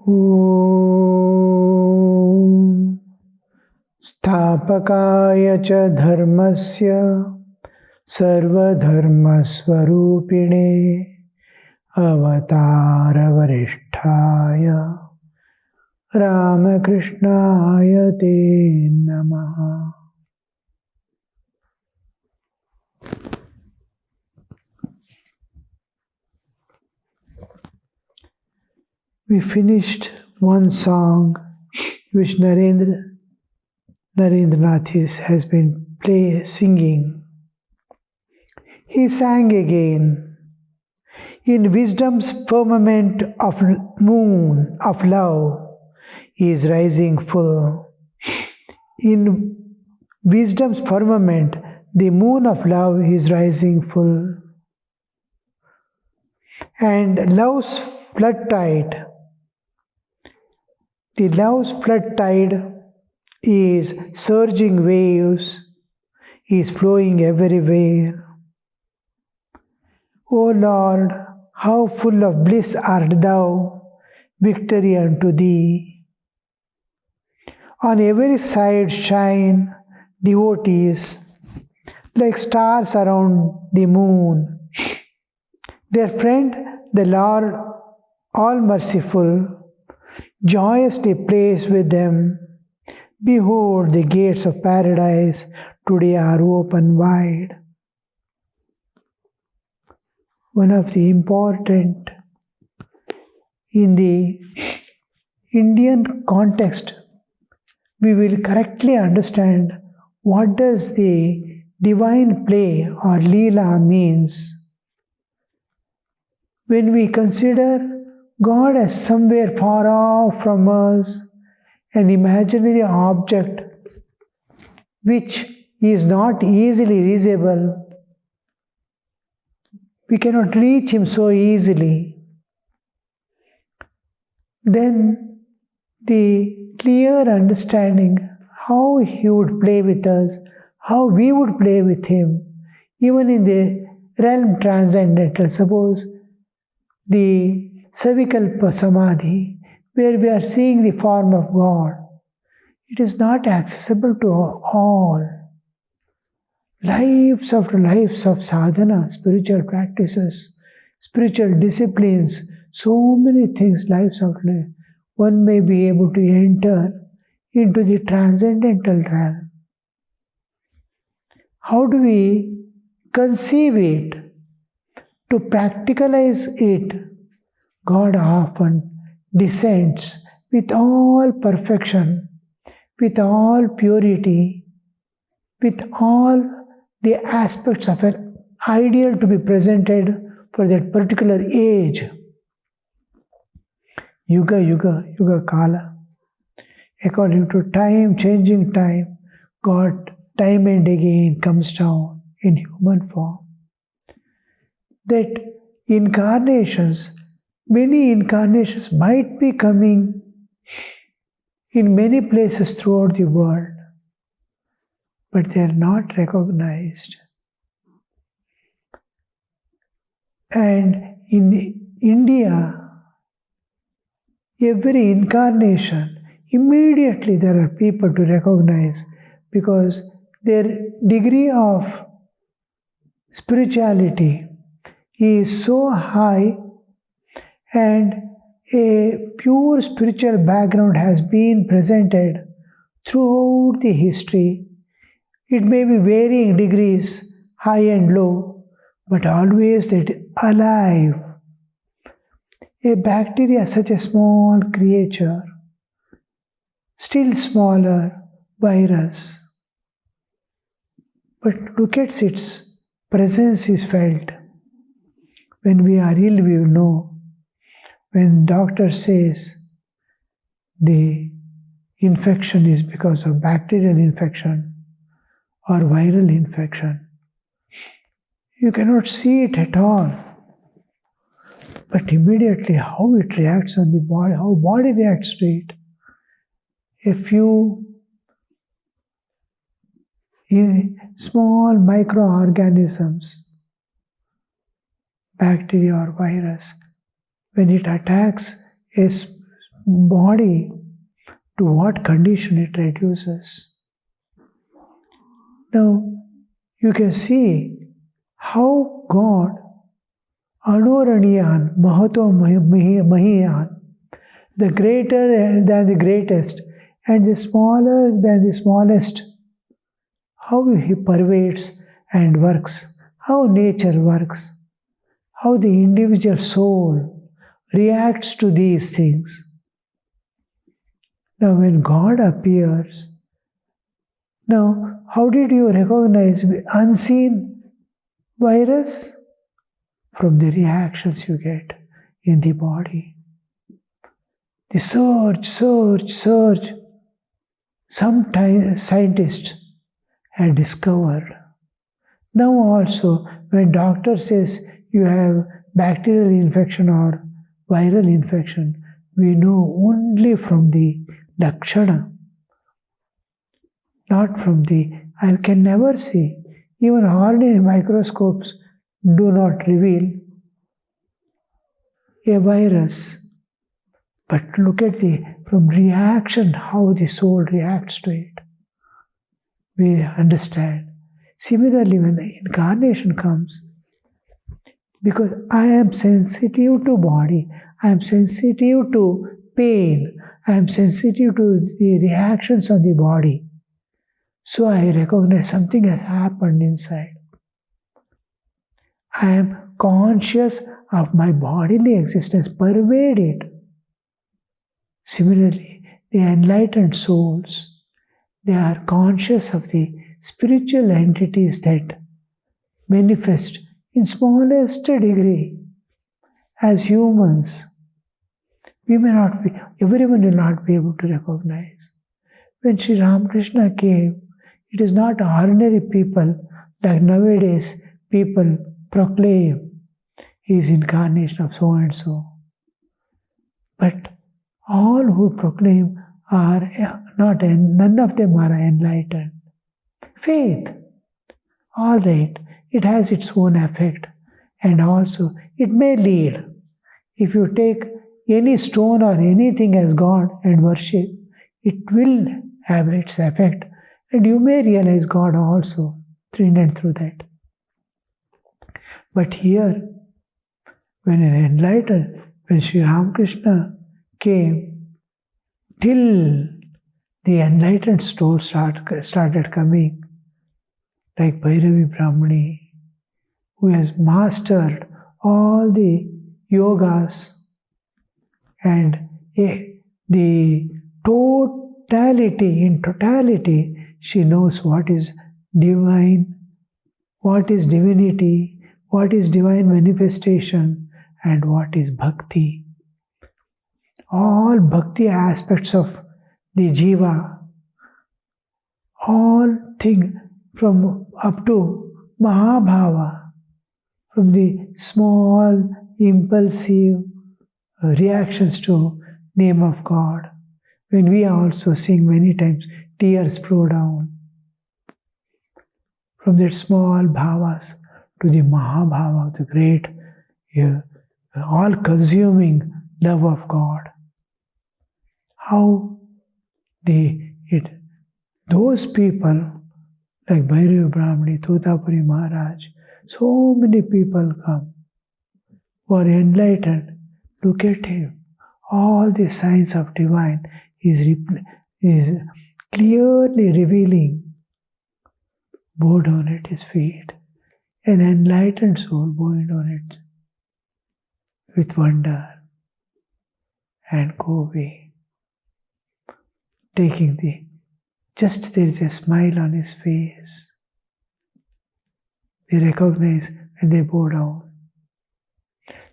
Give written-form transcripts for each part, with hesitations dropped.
Om Sthapakaya cha dharmasya sarvadharmasvarupine avatara varisthaya Ramakrishnaya te namaha. We finished one song which Narendranath has been singing. He sang again. In wisdom's firmament of moon of love is rising full. In wisdom's firmament, the moon of love is rising full. And love's flood tide, the love's flood tide is surging waves, is flowing everywhere. O Lord, how full of bliss art thou, victory unto thee. On every side shine devotees like stars around the moon. Their friend, the Lord all-merciful, joyously plays with them. Behold, the gates of paradise today are open wide. One of the important, in the Indian context, we will correctly understand what does the divine play or Leela means. When we consider God as somewhere far off from us, an imaginary object which is not easily reachable, we cannot reach Him so easily, then the clear understanding how He would play with us, how we would play with Him, even in the realm transcendental, suppose the Savikalpa Samadhi, where we are seeing the form of God, it is not accessible to all. Lives after lives of sadhana, spiritual practices, spiritual disciplines, so many things, lives after life, one may be able to enter into the transcendental realm. How do we conceive it? To practicalize it, God often descends with all perfection, with all purity, with all the aspects of an ideal to be presented for that particular age. Yuga, yuga, yuga kala. According to time, changing time, God time and again comes down in human form. That incarnations, many incarnations might be coming in many places throughout the world, but they are not recognized. And in India, every incarnation, immediately there are people to recognize because their degree of spirituality is so high and a pure spiritual background has been presented throughout the history. It may be varying degrees, high and low, but always that alive. A bacteria, such a small creature, still smaller virus, but look at its presence is felt. When we are ill, we will know. When doctor says the infection is because of bacterial infection or viral infection, you cannot see it at all. But immediately how it reacts on the body, how body reacts to it. A few small microorganisms, bacteria or virus, when it attacks a body to what condition it reduces. Now, you can see how God, Anuraniyan, Mahato Mahiyan, the greater than the greatest, and the smaller than the smallest, how he pervades and works, how nature works, how the individual soul reacts to these things. Now, when God appears, now, how did you recognize the unseen virus? From the reactions you get in the body. The surge. Sometimes scientists have discovered. Now also, when doctor says you have bacterial infection or viral infection, we know only from the lakshana, not from the, I can never see. Even ordinary microscopes do not reveal a virus. But look at from reaction, how the soul reacts to it. We understand. Similarly, when the incarnation comes, because I am sensitive to body, I am sensitive to pain, I am sensitive to the reactions of the body. So I recognize something has happened inside. I am conscious of my bodily existence, pervade it. Similarly, the enlightened souls, they are conscious of the spiritual entities that manifest in smallest degree as humans. We may not be, everyone will not be able to recognize. When Sri Ramakrishna came, it is not ordinary people like nowadays people proclaim he is incarnation of so and so. But all who proclaim are not, none of them are enlightened. Faith, all right, it has its own effect, and also it may lead. If you take any stone or anything as God and worship, it will have its effect, and you may realize God also in and through that. But here, when an enlightened, when Sri Ramakrishna came, till the enlightened souls started coming, like Bhairavi Brahmani, who has mastered all the yogas and the totality, in totality, she knows what is divine, what is divinity, what is divine manifestation, and what is bhakti. All bhakti aspects of the jiva, all things from up to Mahabhava, from the small impulsive reactions to name of God. When we also sing many times, tears flow down. From that small bhavas to the Mahabhava, the great, all-consuming love of God. How those people, like Bhairavi Brahmani, Totapuri Maharaj, so many people come who are enlightened. Look at him. All the signs of divine is clearly revealing. Bow down at his feet. An enlightened soul bowing down it with wonder and go away. Taking just there is a smile on his face. They recognize and they bow down.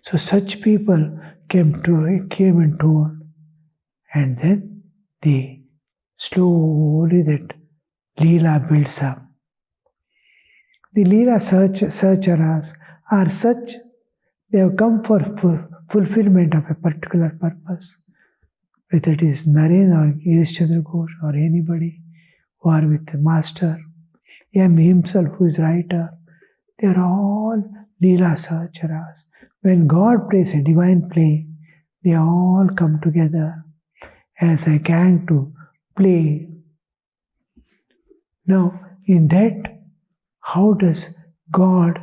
So such people came and told, and then slowly that Leela builds up. The Leela searchers are such, they have come for fulfillment of a particular purpose. Whether it is Naren or Girish Chandra Ghosh or anybody who are with the master, M himself who is writer, they are all Leela searchers. When God plays a divine play, they all come together as a gang to play. Now, in that, how does God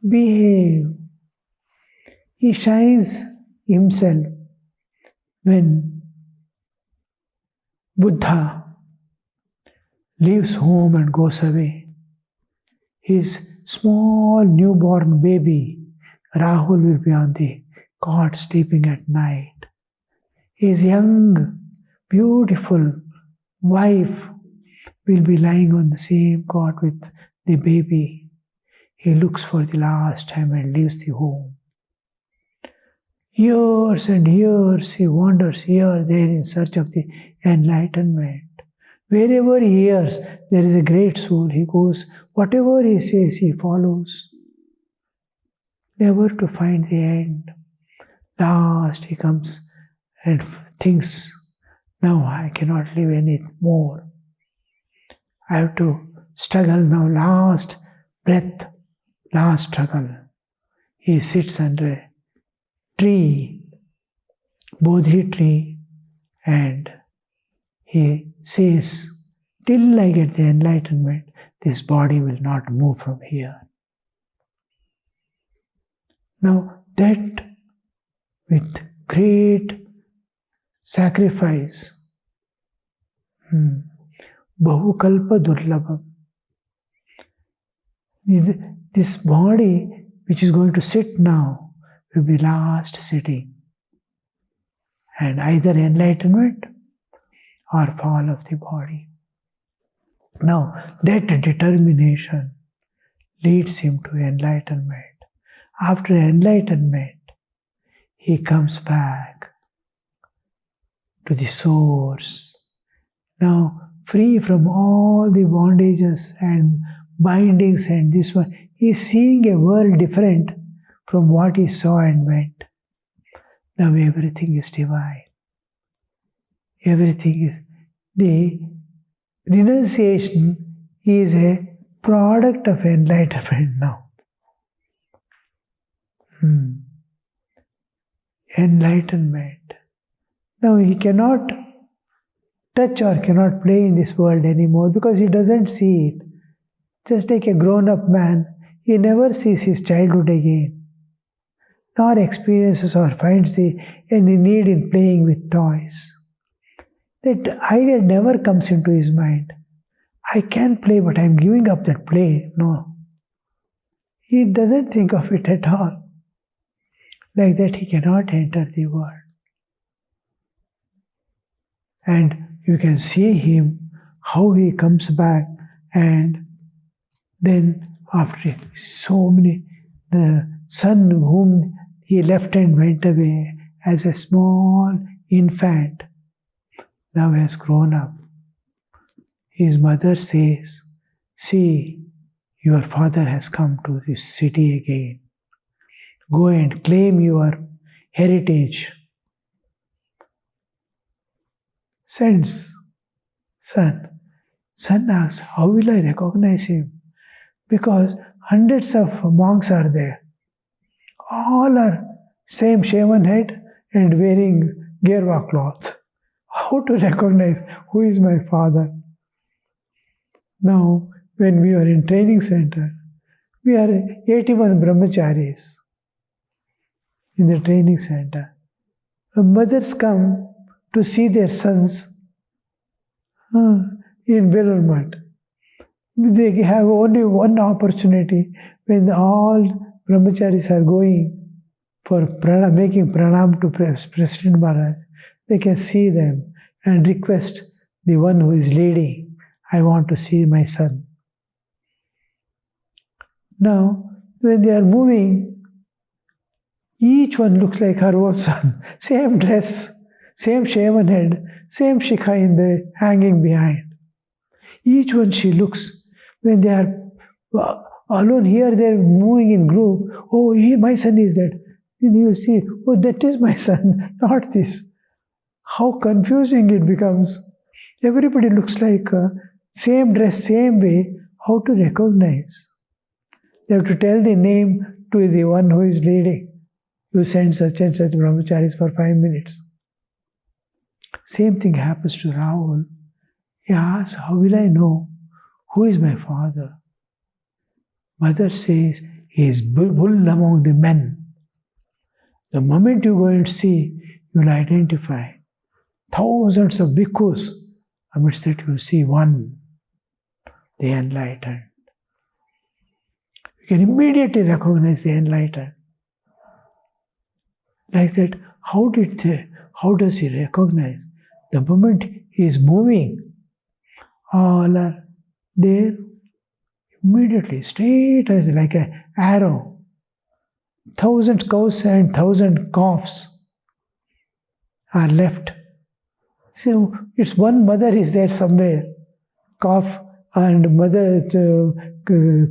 behave? He shines himself when Buddha leaves home and goes away. His small newborn baby, Rahul, will be on the cot sleeping at night. His young, beautiful wife will be lying on the same cot with the baby. He looks for the last time and leaves the home. Years and years he wanders here, there in search of the enlightenment. Wherever he hears there is a great soul, he goes. Whatever he says, he follows. Never to find the end. Last he comes and thinks, now I cannot live any more. I have to struggle now, last breath, last struggle. He sits under a tree, Bodhi tree, and he says, till I get the enlightenment, this body will not move from here. Now that with great sacrifice, Bahukalpa Durlabham, this body which is going to sit now will be last sitting, and either enlightenment or fall of the body. Now that determination leads him to enlightenment. After enlightenment, he comes back to the source. Now, free from all the bondages and bindings and this one, he is seeing a world different from what he saw and went. Now everything is divine. Everything is. The renunciation is a product of enlightenment now. Enlightenment. Now he cannot touch or cannot play in this world anymore because he doesn't see it. Just like a grown-up man, he never sees his childhood again, nor experiences or finds any need in playing with toys. That idea never comes into his mind. I can play, but I'm giving up that play. No. He doesn't think of it at all. Like that, he cannot enter the world. And you can see him, how he comes back, and then after so many, the son whom he left and went away as a small infant, now has grown up. His mother says, see, your father has come to this city again. Go and claim your heritage. Sends son. Son asks, how will I recognize him? Because hundreds of monks are there. All are same shaven head and wearing gerwa cloth. How to recognize who is my father? Now, when we are in training center, we are 81 brahmacharis in the training center. The mothers come to see their sons in Belur. They have only one opportunity when all brahmacharis are going for making pranam to President Maharaj. They can see them and request the one who is leading, I want to see my son. Now, when they are moving, each one looks like her own son. Same dress, same shaven head, same shikha in the hanging behind. Each one she looks. When they are alone here, they are moving in group. Oh, my son is that. Then you see, oh, that is my son, not this. How confusing it becomes. Everybody looks like same dress, same way. How to recognize? They have to tell the name to the one who is leading. You send such and such brahmacharis for 5 minutes. Same thing happens to Rahul. He asks, how will I know who is my father? Mother says, he is bull among the men. The moment you go and see, you will identify thousands of bhikkhus. Amidst that you will see one, the enlightened. You can immediately recognize the enlightened. Like that, how does he recognize? The moment he is moving, all are there immediately, straight as like an arrow. 1,000 cows and 1,000 calves are left. So it's one mother is there somewhere. Calf and mother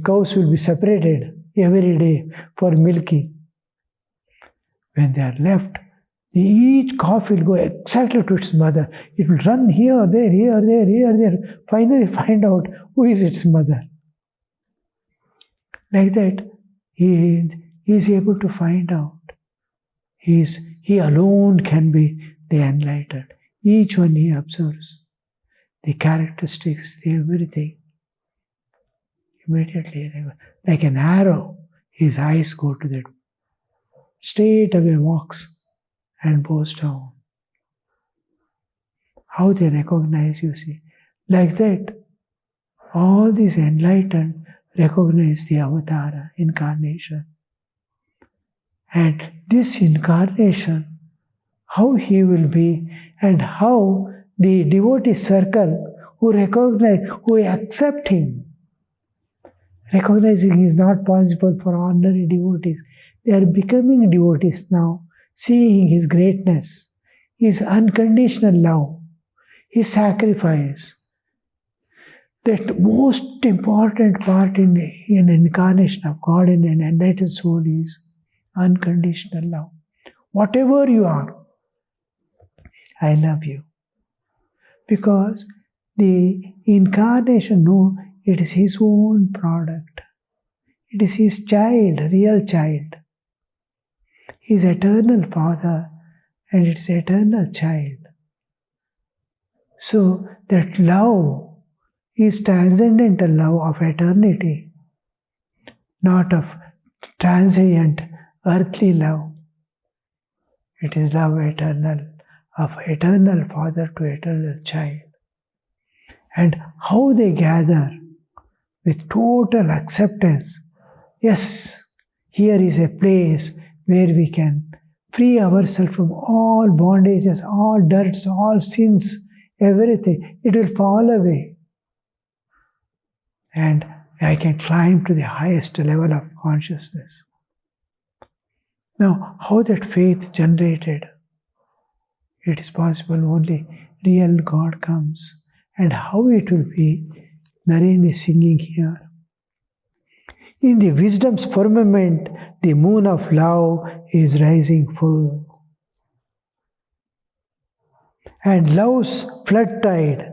cows will be separated every day for milking. When they are left, each calf will go exactly to its mother. It will run here, there, here, there, here, there. Finally find out who is its mother. Like that, he is able to find out. He alone can be the enlightened. Each one he observes. The characteristics, the everything. Immediately, like an arrow, his eyes go to that. Straight away walks and bows down. How they recognize, you see. Like that, all these enlightened recognize the avatara, incarnation. And this incarnation, how he will be, and how the devotee circle who recognize, who accept him. Recognizing is not possible for ordinary devotees. They are becoming devotees now, seeing his greatness, his unconditional love, his sacrifice. That most important part in incarnation of God in an enlightened soul is unconditional love. Whatever you are, I love you. Because the incarnation, no, it is his own product. It is his child, real child. He is eternal Father and it is eternal child. So that love is transcendental love of eternity, not of transient earthly love. It is love eternal, of eternal Father to eternal child. And how they gather with total acceptance. Yes, here is a place where we can free ourselves from all bondages, all dirts, all sins, everything. It will fall away. And I can climb to the highest level of consciousness. Now, how that faith generated? It is possible only real God comes. And how it will be, Naren is singing here. In the wisdom's firmament, the moon of love is rising full. And love's flood tide,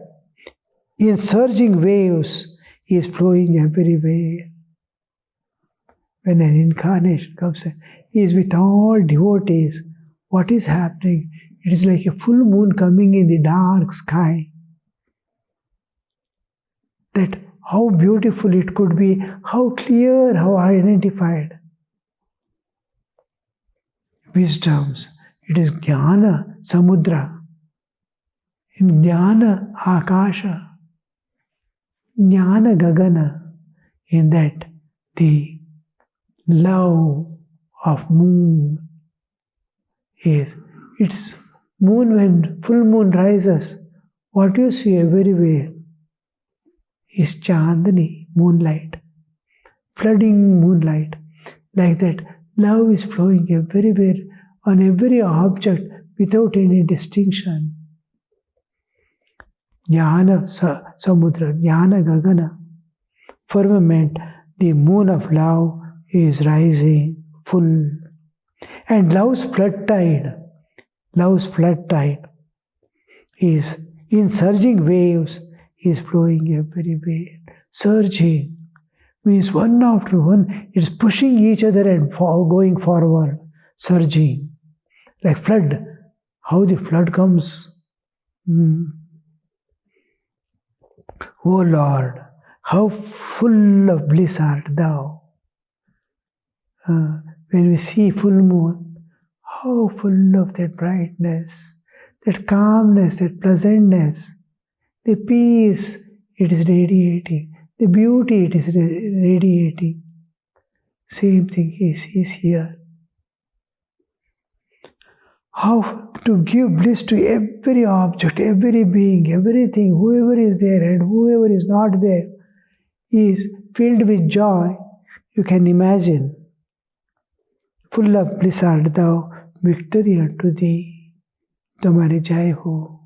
in surging waves, is flowing everywhere. When an incarnation comes, he is with all devotees. What is happening? It is like a full moon coming in the dark sky. That how beautiful it could be, how clear, how identified. Wisdoms, it is Jnana Samudra. In Jnana Akasha, Jnana Gagana, in that the love of moon is, it's moon when full moon rises, what you see everywhere is Chandani, moonlight, flooding moonlight. Like that, love is flowing everywhere, on every object, without any distinction. Jnana Samudra, Jnana Gagana, firmament, the moon of love is rising full. And love's flood tide is in surging waves, is flowing everywhere. Surging means one after one, it's pushing each other and going forward. Surging. Like flood. How the flood comes. O Lord, how full of bliss art thou. When we see full moon, how full of that brightness, that calmness, that pleasantness, the peace it is radiating, the beauty it is radiating. Same thing is here. How to give bliss to every object, every being, everything, whoever is there and whoever is not there is filled with joy. You can imagine. Full of bliss art thou, victory unto thee, Tamari Jai Ho.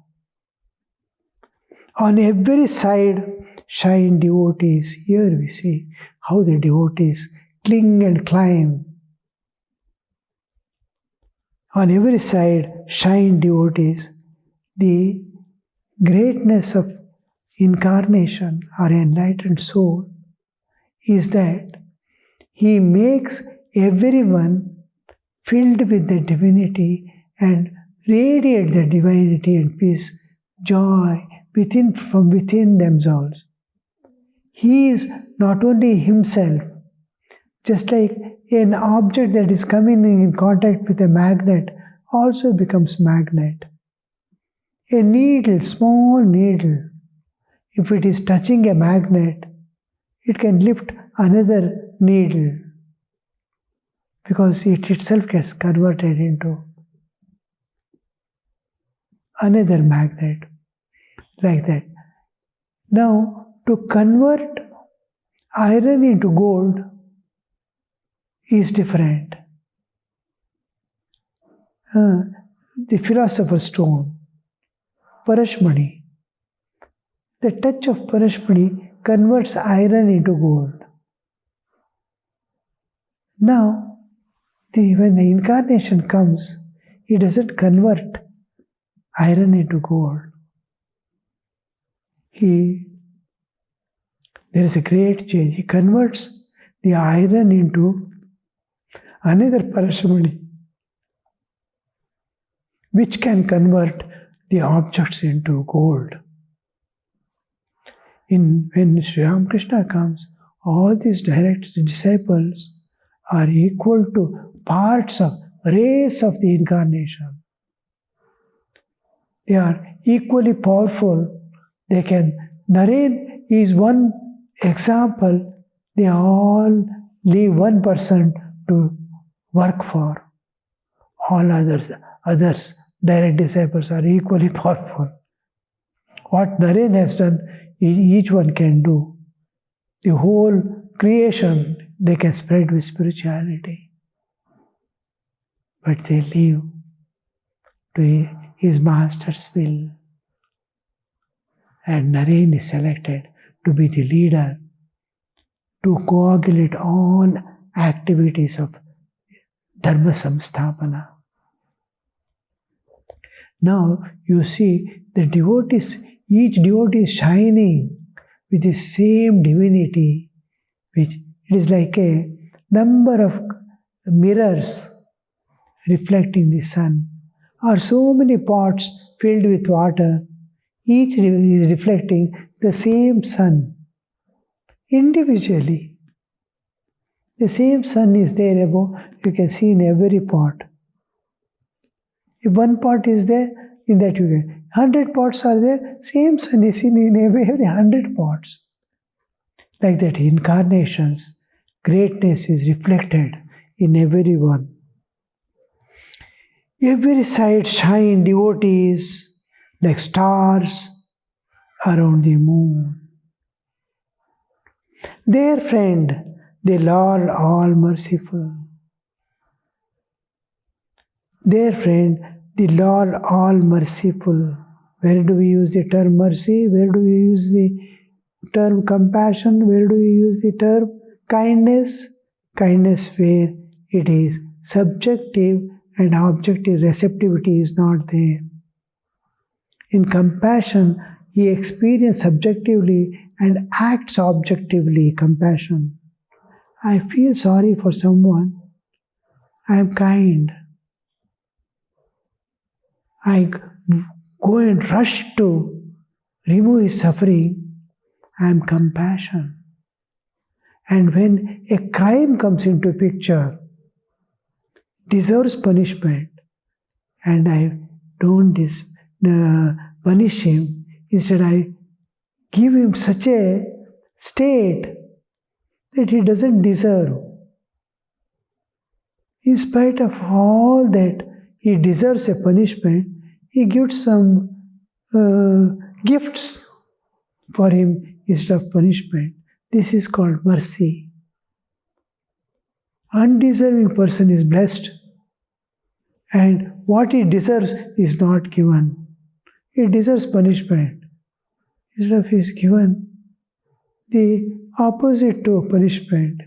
On every side shine devotees. Here we see how the devotees cling and climb. On every side shine devotees. The greatness of incarnation or enlightened soul is that he makes everyone filled with the divinity and radiate the divinity and peace, joy from within themselves. He is not only himself, just like an object that is coming in contact with a magnet also becomes magnet. A needle, small needle, if it is touching a magnet, it can lift another needle because it itself gets converted into another magnet, like that. Now, to convert iron into gold is different. The philosopher's stone, Parashmani, the touch of Parashmani converts iron into gold. Now, when the incarnation comes, it doesn't convert iron into gold. There is a great change. He converts the iron into another Parashmani, which can convert the objects into gold. When Sri Ramakrishna comes, all these direct disciples are equal to parts of rays of the incarnation. They are equally powerful. Naren is one example. They all leave one person to work for. All others, direct disciples are equally powerful. What Naren has done, each one can do. The whole creation they can spread with spirituality. But they leave to his master's will. And Naren is selected to be the leader, to coagulate all activities of Dharma Samsthapana. Now you see the devotees, each devotee is shining with the same divinity, which it is like a number of mirrors reflecting the sun, or so many pots filled with water. Each is reflecting the same sun individually. The same sun is there above, you can see in every pot. If one pot is there, in that you get 100 pots are there, same sun is seen in every 100 pots. Like that, incarnations, greatness is reflected in everyone. Every side shine devotees like stars around the moon. Their friend, the Lord All-Merciful. Their friend, the Lord All-Merciful. Where do we use the term mercy? Where do we use the term compassion? Where do we use the term kindness? Kindness where it is subjective and objective receptivity is not there. In compassion, he experiences subjectively and acts objectively. Compassion. I feel sorry for someone. I am kind. I go and rush to remove his suffering. I am compassion. And when a crime comes into picture, deserves punishment, and I don't punish him, instead I give him such a state that he doesn't deserve. In spite of all that he deserves a punishment, he gives some gifts for him instead of punishment. This is called mercy. Undeserving person is blessed, and what he deserves is not given. He deserves punishment. Instead of he is given the opposite to punishment.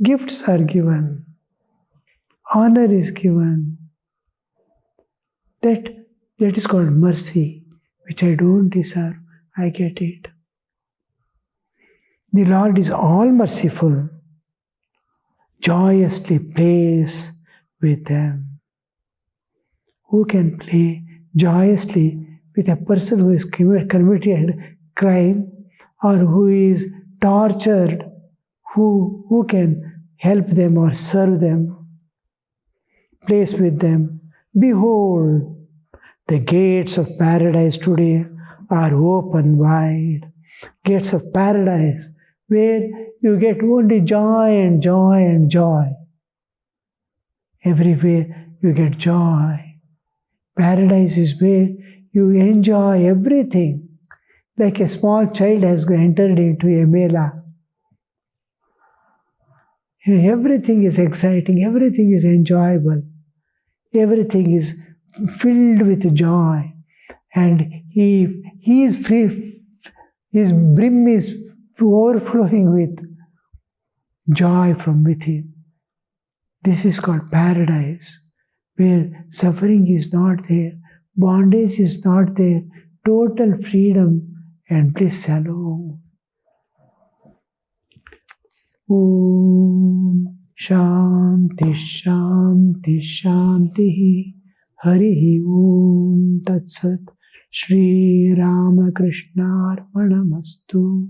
Gifts are given. Honor is given. That is called mercy, which I don't deserve. I get it. The Lord is all merciful. Joyously plays with them. Who can play joyously with a person who has committed crime or who is tortured? Who can help them or serve them? Plays with them. Behold, the gates of paradise today are open wide. Gates of paradise, where you get only joy and joy and joy. Everywhere you get joy. Paradise is where you enjoy everything. Like a small child has entered into a mela. Everything is exciting, everything is enjoyable, everything is filled with joy. And he is free, his brim is overflowing with joy from within. This is called paradise, where suffering is not there, bondage is not there, total freedom and bliss alone. Om Shanti Shanti Shanti Hari Om Tat Sat Shri Ramakrishna Arpanamastu.